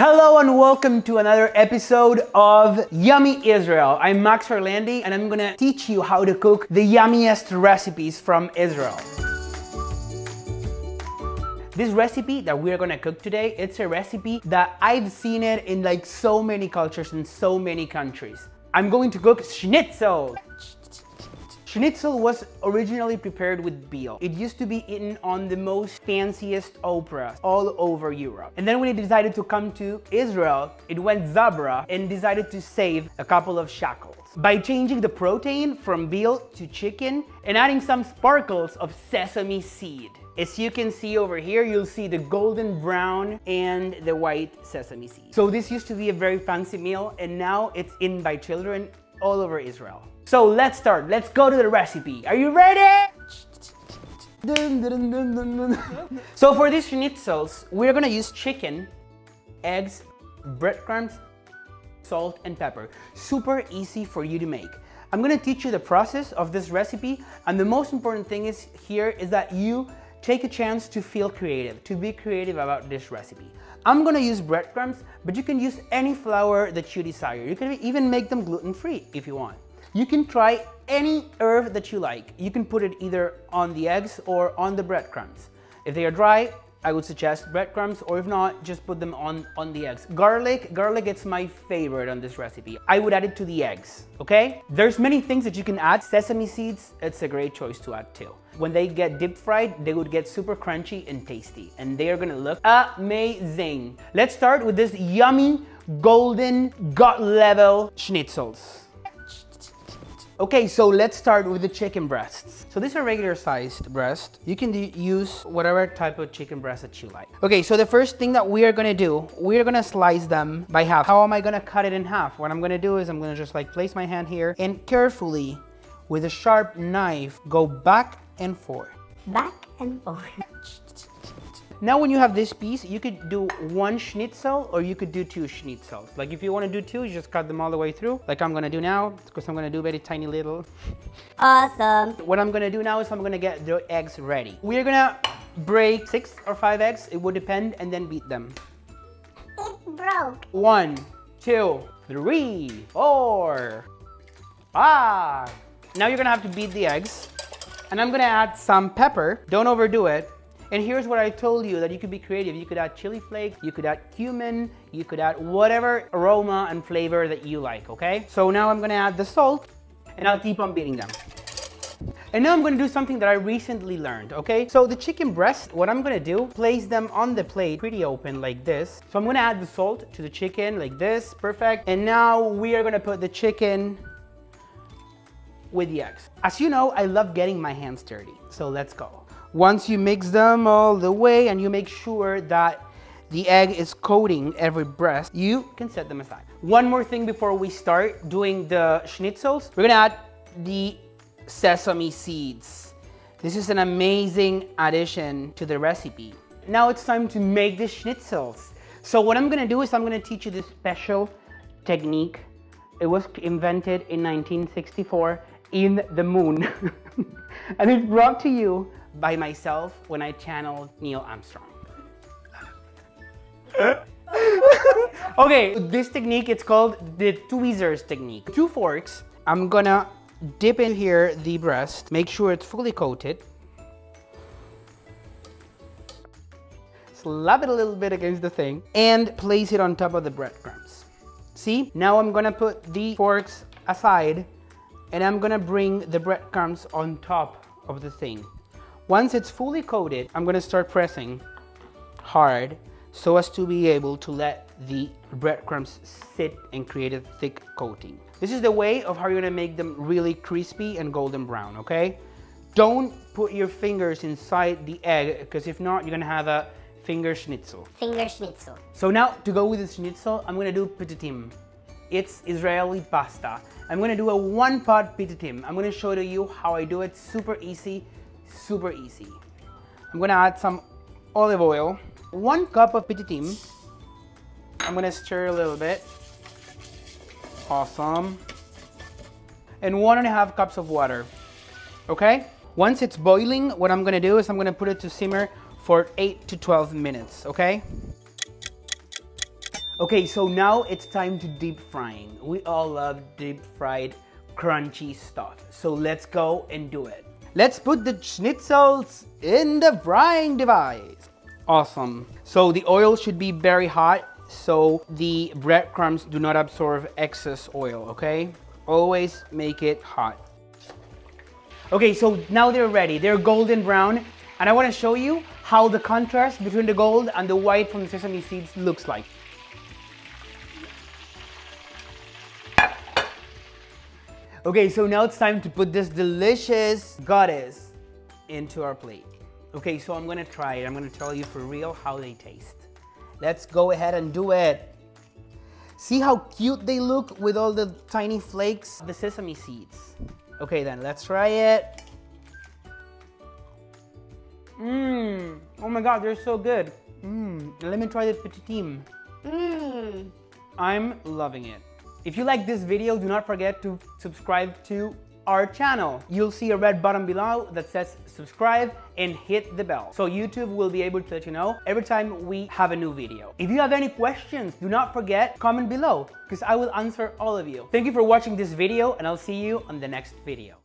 Hello and welcome to another episode of Yummy Israel. I'm Max Orlandi and I'm gonna teach you how to cook the yummiest recipes from Israel. This recipe that we're gonna cook today, it's a recipe that I've seen it in like so many cultures in so many countries. I'm going to cook schnitzel. Schnitzel was originally prepared with veal. It used to be eaten on the most fanciest operas all over Europe. And then when it decided to come to Israel, it went Sabra and decided to save a couple of shekels by changing the protein from veal to chicken and adding some sparkles of sesame seed. As you can see over here, you'll see the golden brown and the white sesame seed. So this used to be a very fancy meal and now it's eaten by children all over Israel. So let's start. Let's go to the recipe. Are you ready? So for these schnitzels, we're gonna use chicken, eggs, breadcrumbs, salt, and pepper. Super easy for you to make. I'm gonna teach you the process of this recipe, and the most important thing is that you take a chance to feel creative, to be creative about this recipe. I'm gonna use breadcrumbs, but you can use any flour that you desire. You can even make them gluten-free if you want. You can try any herb that you like. You can put it either on the eggs or on the breadcrumbs. If they are dry, I would suggest breadcrumbs, or if not, just put them on the eggs. Garlic, it's my favorite on this recipe. I would add it to the eggs, okay? There's many things that you can add. Sesame seeds, it's a great choice to add too. When they get deep fried, they would get super crunchy and tasty, and they are gonna look amazing. Let's start with this yummy, golden, gut level schnitzels. Okay, so let's start with the chicken breasts. So these are regular sized breasts. You can use whatever type of chicken breast that you like. Okay, so the first thing that we are gonna do, we're gonna slice them by half. How am I gonna cut it in half? What I'm gonna do is I'm gonna just like place my hand here and carefully with a sharp knife go back and forth. Back and forth. Now when you have this piece, you could do one schnitzel or you could do two schnitzels. Like if you want to do two, you just cut them all the way through, like I'm gonna do now, because I'm gonna do very tiny little. Awesome. What I'm gonna do now is I'm gonna get the eggs ready. We're gonna break 6 or 5 eggs, it would depend, and then beat them. It broke. 1, 2, 3, 4, 5. Now you're gonna have to beat the eggs, and I'm gonna add some pepper. Don't overdo it. And here's what I told you, that you could be creative. You could add chili flakes, you could add cumin, you could add whatever aroma and flavor that you like, okay? So now I'm gonna add the salt and I'll keep on beating them. And now I'm gonna do something that I recently learned, okay? So the chicken breast, what I'm gonna do, place them on the plate pretty open like this. So I'm gonna add the salt to the chicken like this, perfect. And now we are gonna put the chicken with the eggs. As you know, I love getting my hands dirty, so let's go. Once you mix them all the way and you make sure that the egg is coating every breast, you can set them aside. One more thing before we start doing the schnitzels, we're gonna add the sesame seeds. This is an amazing addition to the recipe. Now it's time to make the schnitzels. So what I'm gonna do is I'm gonna teach you this special technique. It was invented in 1964 in the moon. And it's brought to you by myself when I channeled Neil Armstrong. Okay, this technique, it's called the tweezers technique. 2 forks, I'm gonna dip in here the breast, make sure it's fully coated. Slap it a little bit against the thing and place it on top of the breadcrumbs. See, now I'm gonna put the forks aside and I'm gonna bring the breadcrumbs on top of the thing. Once it's fully coated, I'm gonna start pressing hard so as to be able to let the breadcrumbs sit and create a thick coating. This is the way of how you're gonna make them really crispy and golden brown, okay? Don't put your fingers inside the egg, because if not, you're gonna have a finger schnitzel. Finger schnitzel. So now, to go with the schnitzel, I'm gonna do ptitim. It's Israeli pasta. I'm gonna do a 1-pot ptitim. I'm gonna show you how I do it, super easy. Super easy. I'm gonna add some olive oil, 1 cup of ptitim. I'm gonna stir a little bit. Awesome. And 1.5 cups of water. Okay? Once it's boiling, what I'm gonna do is I'm gonna put it to simmer for 8 to 12 minutes, okay? Okay, so now it's time to deep frying. We all love deep fried crunchy stuff. So let's go and do it. Let's put the schnitzels in the frying device. Awesome. So the oil should be very hot so the breadcrumbs do not absorb excess oil, okay? Always make it hot. Okay, so now they're ready. They're golden brown, and I want to show you how the contrast between the gold and the white from the sesame seeds looks like. Okay, so now it's time to put this delicious goddess into our plate. Okay, so I'm gonna try it. I'm gonna tell you for real how they taste. Let's go ahead and do it. See how cute they look with all the tiny flakes? The sesame seeds. Okay then, let's try it. Oh my God, they're so good. Let me try the Ptitim. I'm loving it. If you like this video, do not forget to subscribe to our channel. You'll see a red button below that says subscribe and hit the bell. So YouTube will be able to let you know every time we have a new video. If you have any questions, do not forget, comment below because I will answer all of you. Thank you for watching this video and I'll see you on the next video.